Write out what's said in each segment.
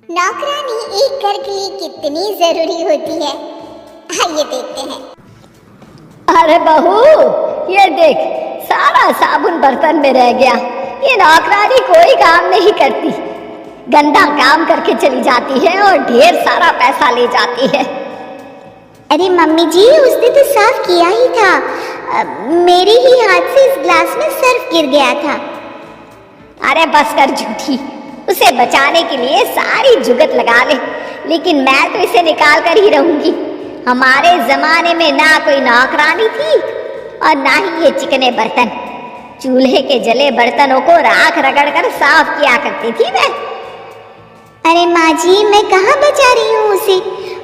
नौकरानी एक घर के लिए कितनी जरूरी होती है, आइए देखते हैं। अरे बहू, ये देख, सारा साबुन बर्तन में रह गया। ये नौकरानी कोई काम नहीं करती, गंदा काम करके चली जाती है और ढेर सारा पैसा ले जाती है। अरे मम्मी जी, उसने तो साफ किया ही था। मेरे ही हाथ से इस ग्लास में सर्फ गिर गया था। अरे बस कर झूठी, उसे बचाने के लिए सारी जुगत लगा ले, लेकिन मैं तो इसे निकाल कर ही रहूंगी। हमारे जमाने में ना कोई नौकरानी थी और ना ही ये चिकने बर्तन। चूल्हे के जले बर्तनों को राख रगड़ कर साफ किया करती थी मैं। अरे माँ जी, मैं कहाँ बचा रही हूँ उसे।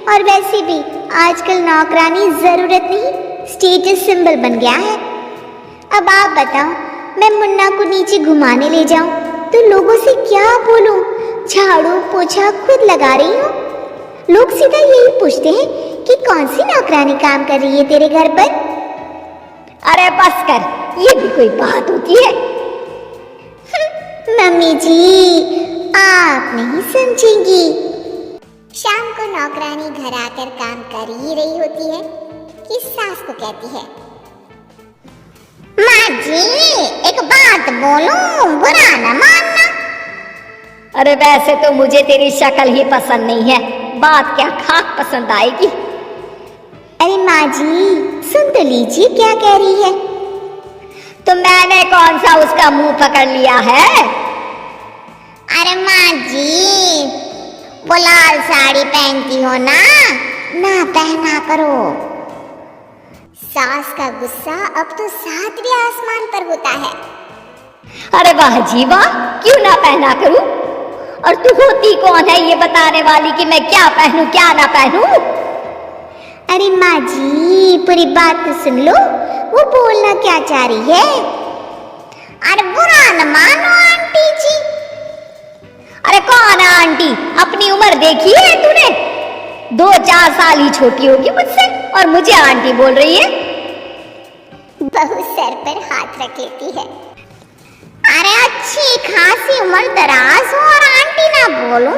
और वैसे भी आजकल नौकरानी जरूरत नहीं, स्टेटस सिंबल बन गया है। अब आप बताओ, मैं मुन्ना को नीचे घुमाने ले जाऊं तो लोगों से क्या बोलूं? झाड़ू पोछा खुद लगा रही हूँ। लोग सीधा यही पूछते हैं कि कौन सी नौकरानी काम कर रही है तेरे घर पर। अरे बस कर, ये भी कोई बात होती है? मम्मी जी, आप नहीं समझेंगी। शाम को नौकरानी घर आकर काम कर ही रही होती है कि सास को कहती है, माँ जी एक बात बोलूं, बुरा न मानना। अरे वैसे तो मुझे तेरी शक्ल ही पसंद नहीं है, बात क्या खाक पसंद आएगी। अरे माँ जी, सुन तो लीजिए क्या कह रही है। तो मैंने कौन सा उसका मुंह पकड़ लिया है? अरे माँ जी, वो लाल साड़ी पहनती हो ना पहना करो। सास का गुस्सा अब तो 7वें आसमान पर होता है। अरे वाह जी वाह, क्यों ना पहना करूं? और तू होती कौन है ये बताने वाली कि मैं क्या पहनूं क्या ना पहनूं? अरे माँ जी, पूरी बात तो सुन लो, वो बोलना क्या चाह रही है। अरे बुरा न मानो आंटी जी। अरे कौन है आंटी? अपनी उम्र देखी है तूने? 2-4 साल ही छोटी होगी मुझसे और मुझे आंटी बोल रही है। बहू सर पर हाथ रख लेती है। अरे अच्छी खासी उम्र दराज हो और आंटी ना बोलूं?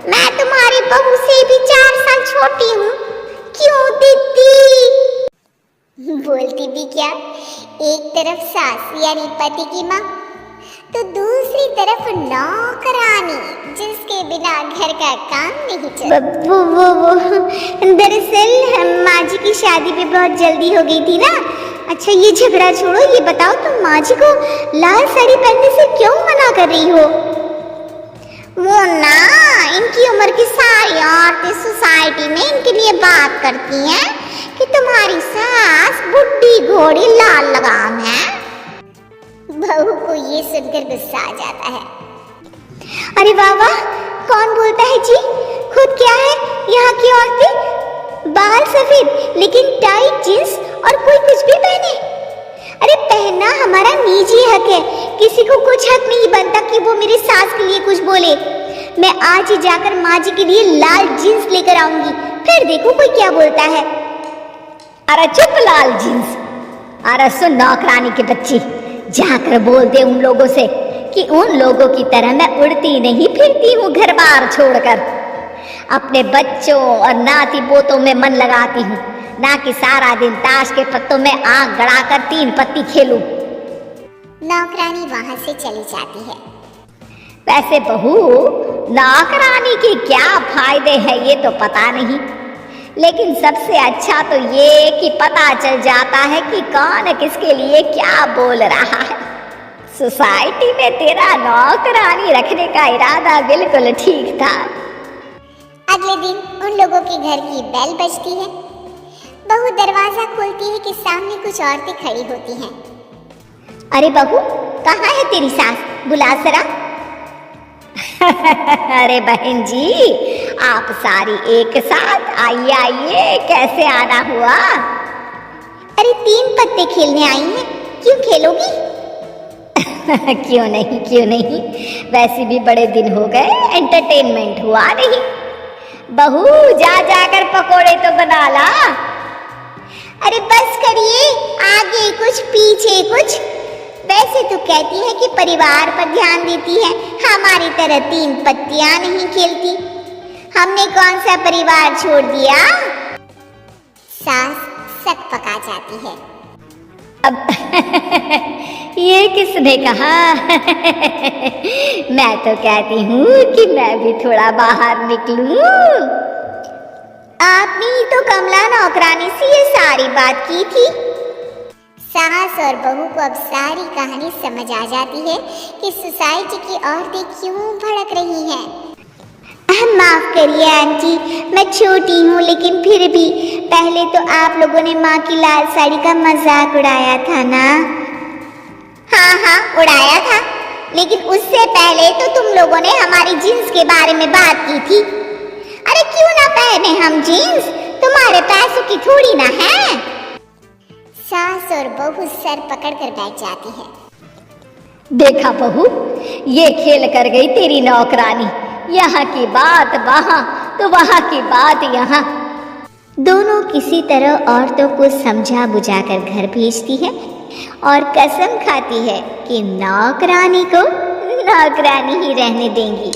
मैं तुम्हारी बहू से भी 4 साल छोटी हूँ। क्यों दीदी? बोलती भी क्या, एक तरफ सास यानी पति की माँ, तो दूसरी तरफ नौकरानी जिसके बिना घर का काम नहीं चलता। वो दरअसल माँ जी की शादी भी बहुत जल्दी हो गई थी ना। अच्छा ये झगड़ा छोड़ो, ये बताओ तुम माँ जी को लाल साड़ी पहनने से क्यों मना कर रही हो? वो ना, इनकी उम्र की सारी औरतें सोसाइटी में इनके लिए बात करती हैं कि तुम्हारी सास बुढ़ी घोड़ी लाल लगाम है। बहू को ये सुनकर गुस्सा आ जाता है। अरे वाह वाह, कौन बोलता है जी? खुद क्या है यहाँ की औरतें? बाल सफेद लेकिन टाइट जींस और कोई कुछ भी पहने। अरे पहनना हमारा निजी हक है, किसी को कुछ हक नहीं बनता कि वो मेरी सास के लिए कुछ बोले। मैं आज ही जाकर माँ जी के लिए लाल जींस लेकर आऊंगी, फिर देखो कोई क्या बोलता है। अरे चुप लाल जींस। अरे सुन नौकरानी के बच्ची, जाकर बोल दे उन लोगों से कि उन लोगों की तरह मैं उड़ती नहीं फिरती हूँ घर बार छोड़कर। अपने बच्चों और नाती पोतों में मन लगाती हूँ, ना कि सारा दिन ताश के पत्तों में आंख गड़ाकर 3 पत्ती खेलूं। नौकरानी वहां से चली जाती है। वैसे बहू, नौकरानी के क्या फायदे हैं ये तो पता नहीं, लेकिन सबसे अच्छा तो ये कि पता चल जाता है कि कौन किसके लिए क्या बोल रहा है। सोसाइटी में तेरा नौकरानी रखने का इरादा बिल्कुल ठीक था। अगले दिन उन लोगों के घर की बेल बजती है। बहू दरवाजा खोलती है कि सामने कुछ औरतें खड़ी होती हैं। अरे बहू, कहाँ है तेरी सास? बुला जरा। अरे बहन जी, आप सारी एक साथ आइए आइए, कैसे आना हुआ? अरे 3 पत्ते खेलने आई हैं, क्यों खेलोगी? क्यों नहीं, वैसे भी बड़े दिन हो गए, एंटरटेनमेंट हुआ नहीं। बहू जा जाकर पकोड़े तो बना ला। अरे बस करिए, आगे कुछ पीछे कुछ। वैसे तो कहती है कि परिवार पर ध्यान देती है, हमारी तरह 3 पत्तियां नहीं खेलती। हमने कौन सा परिवार छोड़ दिया? सास सक पका जाती है। अब ये किसने कहा? मैं तो कहती हूँ कि मैं भी थोड़ा बाहर निकलूं। आपने ही तो कमला नौकरानी से ये सारी बात की थी। सास और बहू को अब सारी कहानी समझ आ जाती है कि सोसाइटी की औरतें क्यों भड़क रही हैं। माफ करिए आंटी, मैं छोटी हूँ लेकिन फिर भी पहले तो आप लोगों ने माँ की लाल साड़ी का मजाक उड़ाया था ना? हाँ उड़ाया था, लेकिन उससे पहले तो तुम लोगों ने हमारी जीन्स के बारे में बात की थी। अरे क्यों ना पहने हम जीन्स, तुम्हारे पैसों की थोड़ी ना है। सास और बहू सर पकड़कर बैठ जाती है। देखा बहू, ये खेल कर गई तेरी नौकरानी। यहाँ की बात वहाँ तो वहाँ की बात यहाँ। दोनों किसी तरह औरतों को समझा बुझाकर घर भेजती है और कसम खाती है कि नौकरानी को नौकरानी ही रहने देंगी।